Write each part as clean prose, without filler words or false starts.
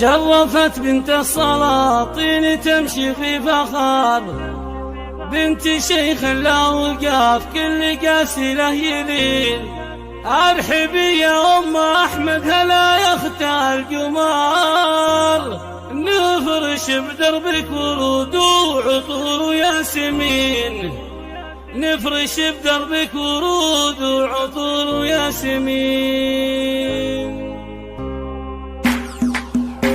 شرفت بنت السلاطين تمشي في فخار، بنت شيخ لا وقاف كل قاسي له يلين. ارحبي يا ام احمد هلا يا اخت القمر، نفرش بدربك ورود وعطور وياسمين، نفرش بدربك ورود وعطور وياسمين.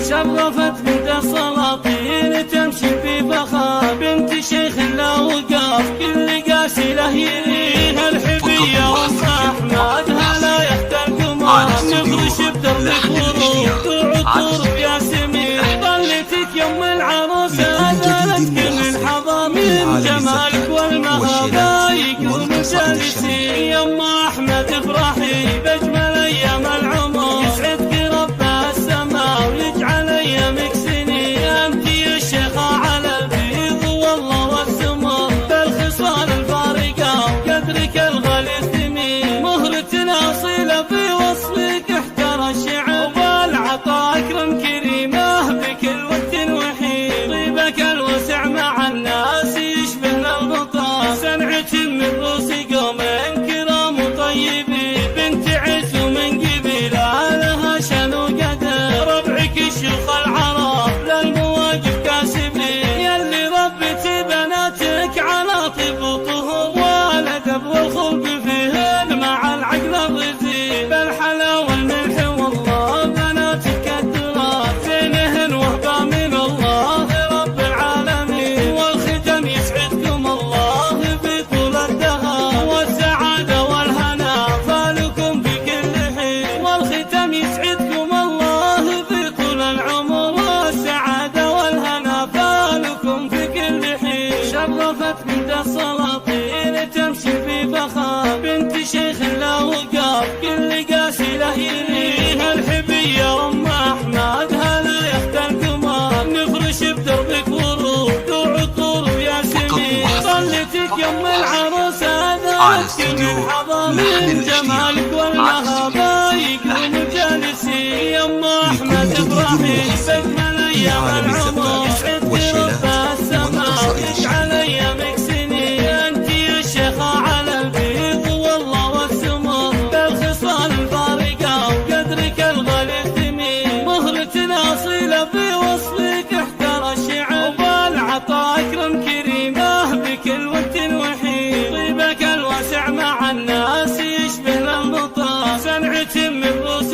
شرفت بنت السلاطين تمشي في فخار، بنت شيخ لا وقاف كل قاسي له يلين. ارحبي يا ام احمد هلا يا اخت القمر، نفرش بدربك ورود وعطور وياسمين. ظلتك يم العروسه اذلتك من حضامين جمالك والمهابايك والمجالسين. يا ام احمد افرحي باجمل ايام العمر، يسعدك رب السماء ويجعل ايامك سنين. انت يا الشيخه على البيض والله والسمر، بالخصال الفارقه وقدرك الغالي ثمين. مهرتنا اصيله في وصفك احترى الشعر، وبالعطاء اكرم كريمه بكل وقت وحين. طيبك الوسع مع الناس يشبه الغطاء، صنعة من روس قوم كرام وطيبين. بنت عز ومن قبيله لها شان وقدر، ربعك الشيوخ العرب للمواقف كاسبين. يلي ربتي بناتك على طيب وطهور والادب والخلق فيهن مع العقل الرزين. بالحلا والملح والله بناتك الدرار، زينهن وهبه من الله رب العالمين. والختم يسعدكم الله في طول الدهر، والسعاده والهنا فالكم في كل حين. والختم يسعدكم الله في طول العمر، والسعاده والهنا فالكم في كل حين. شرفت بنت السلاطين تمشي في فخار، بنت شيخ لا وقاف كل قاسي له يلين. ارحبي يا ام احمد هلا يا اخت القمر، نفرش بدربك ورود وعطور وياسمين. ظلتك يم العروسه ذاتك من حضامين جمالك والمهابايك والمجالسين. يا ام احمد افرحي باجمل ايام العمر، يسعدك رب السماء ويجعل ايامك سنين. انت يا الشيخه على البيض والله والسمر، بالخصال الفارقه وقدرك الغالي ثمين. مهرتنا اصيله في وصفك احترى الشعر، وبالعطاء اكرم كريمه بكل وقت وحين. طيبك الواسع مع الناس يشبه الغطاء، صنعة من روس